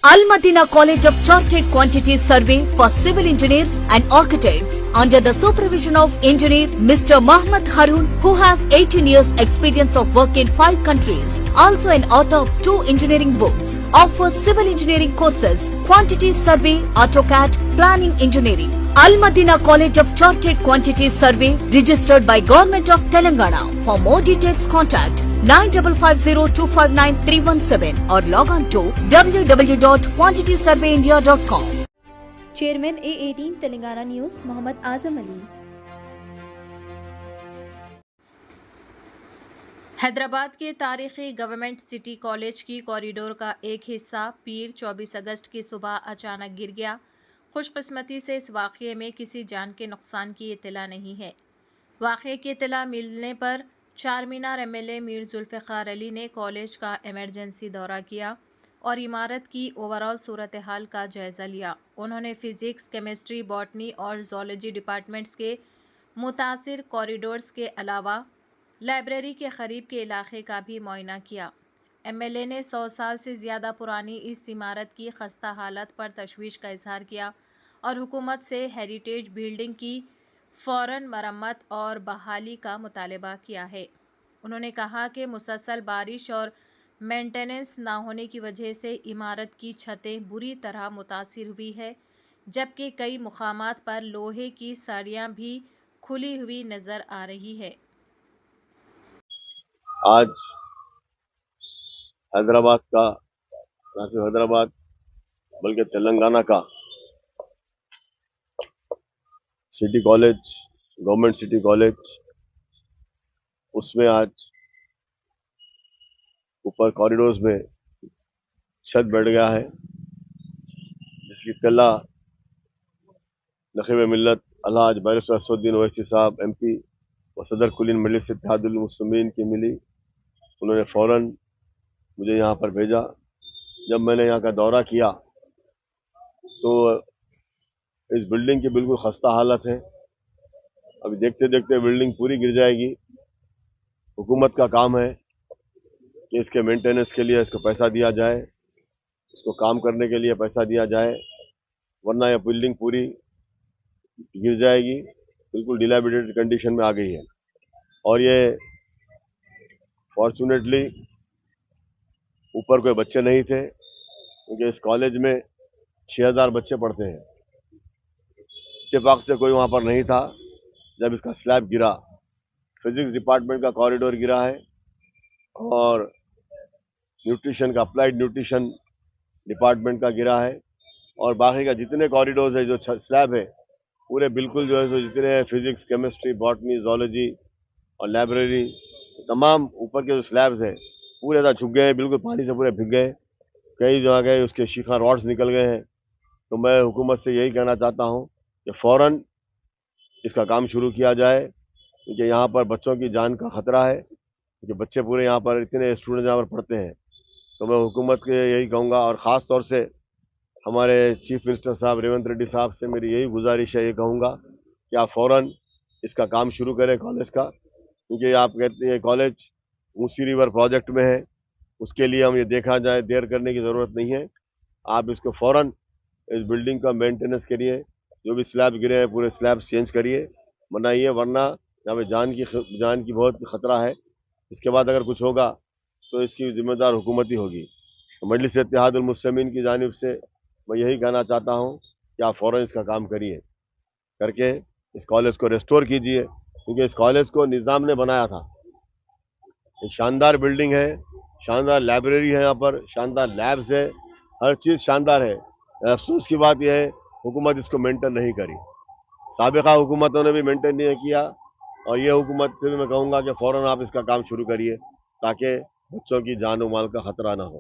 Al Madina College of Chartered Quantity Survey for Civil Engineers and Architects under the supervision of Engineer Mr. Mohammad Haroon, who has 18 years experience of work in 5 countries, also an author of 2 engineering books, offers civil engineering courses, Quantity Survey, AutoCAD, Planning Engineering. Al Madina College of Chartered Quantity Survey, registered by Government of Telangana. For more details, contact 9550259317 or log on to www.quantitysurveyindia.com. Chairman A18 Telangana news Mohammed Azam Ali. Hyderabad کے تاریخی government city college کی corridor کا ایک حصہ پیر 24 اگست کی صبح اچانک گر گیا۔ خوش قسمتی سے اس واقعے میں کسی جان کے نقصان کی اطلاع نہیں ہے۔ واقعے کی اطلاع ملنے پر چار مینار MLA میر ذوالفقار علی نے کالج کا ایمرجنسی دورہ کیا اور عمارت کی اوورآل صورتحال کا جائزہ لیا۔ انہوں نے فزکس، کیمسٹری، باٹنی اور زولوجی ڈپارٹمنٹس کے متاثر کوریڈورز کے علاوہ لائبریری کے قریب کے علاقے کا بھی معائنہ کیا۔ MLA نے 100 سال سے زیادہ پرانی اس عمارت کی خستہ حالت پر تشویش کا اظہار کیا اور حکومت سے ہیریٹیج بلڈنگ کی فوراً مرمت اور بحالی کا مطالبہ کیا ہے۔ انہوں نے کہا کہ مسلسل بارش اور مینٹیننس نہ ہونے کی وجہ سے عمارت کی چھتیں بری طرح متاثر ہوئی ہے، جبکہ کئی مقامات پر لوہے کی ساڑیاں بھی کھلی ہوئی نظر آ رہی ہے۔ آج حیدرآباد کا، نہ صرف حیدرآباد بلکہ تلنگانہ کا city college, government city college, اس میں آج اوپر کوریڈورز میں چھت بیٹھ گیا ہے، جس کی اطلاع نقیب ملت الحاج بیرسٹر اسد الدین اویسی صاحب MP و صدر کلین مجلس اتحاد المسلمین کی ملی۔ انہوں نے فوراً مجھے یہاں پر بھیجا۔ جب میں نے یہاں کا دورہ کیا تو اس بلڈنگ کی بالکل خستہ حالت ہے۔ ابھی دیکھتے دیکھتے بلڈنگ پوری گر جائے گی۔ حکومت کا کام ہے کہ اس کے مینٹیننس کے لیے اس کو پیسہ دیا جائے، اس کو کام کرنے کے لیے پیسہ دیا جائے، ورنہ یہ بلڈنگ پوری گر جائے گی، بالکل ڈیلیبیٹیڈ کنڈیشن میں آ گئی ہے۔ اور یہ فارچونیٹلی اوپر کوئی بچے نہیں تھے، کیونکہ اس کالج میں 6000 بچے پڑھتے ہیں۔ اتفاق سے کوئی وہاں پر نہیں تھا جب اس کا سلیب گرا۔ فزکس ڈپارٹمنٹ کا کوریڈور گرا ہے اور نیوٹریشن کا، اپلائیڈ نیوٹریشن ڈپارٹمنٹ کا گرا ہے، اور باقی کا جتنے کوریڈورز ہے جو سلیب ہے پورے بالکل جو ہے جتنے فزکس، کیمسٹری، باٹنی، زولوجی اور لائبریری، تمام اوپر کے جو سلیبز ہیں پورے زیادہ جھک گئے ہیں، بالکل پانی سے پورے بھگ گئے۔ کئی جگہ اس کے شیخہ راڈز نکل گئے ہیں۔ تو میں حکومت سے یہی کہنا چاہتا ہوں کہ فوراً اس کا کام شروع کیا جائے، کیونکہ یہاں پر بچوں کی جان کا خطرہ ہے، کیونکہ بچے پورے یہاں پر اتنے اسٹوڈنٹ یہاں پر پڑھتے ہیں۔ تو میں حکومت کے یہی کہوں گا، اور خاص طور سے ہمارے چیف منسٹر صاحب ریونت ریڈی صاحب سے میری یہی گزارش ہے، یہ کہوں گا کہ آپ فوراً اس کا کام شروع کریں کالج کا، کیونکہ آپ کہتے ہیں کالج موسی ریور پروجیکٹ میں ہے، اس کے لیے ہم یہ دیکھا جائے، دیر کرنے کی ضرورت نہیں ہے۔ آپ اس کو فوراً اس بلڈنگ کا مینٹیننس کریے، جو بھی سلیب گرے ہیں پورے سلیب چینج کریے، بنائیے، ورنہ یہاں پہ جان کی بہت خطرہ ہے۔ اس کے بعد اگر کچھ ہوگا تو اس کی ذمہ دار حکومت ہی ہوگی۔ مجلس اتحاد المسلمین کی جانب سے میں یہی کہنا چاہتا ہوں کہ آپ فوراً اس کا کام کریے، کر کے اس کالج کو ریسٹور کیجیے، کیونکہ اس کالج کو نظام نے بنایا تھا۔ ایک شاندار بلڈنگ ہے، شاندار لائبریری ہے، یہاں پر شاندار لیبز ہے، ہر چیز شاندار ہے۔ افسوس کی بات یہ ہے حکومت اس کو مینٹین نہیں کری، سابقہ حکومتوں نے بھی مینٹین نہیں کیا، اور یہ حکومت سے بھی میں کہوں گا کہ فوراً آپ اس کا کام شروع کریے تاکہ بچوں کی جان و مال کا خطرہ نہ ہو۔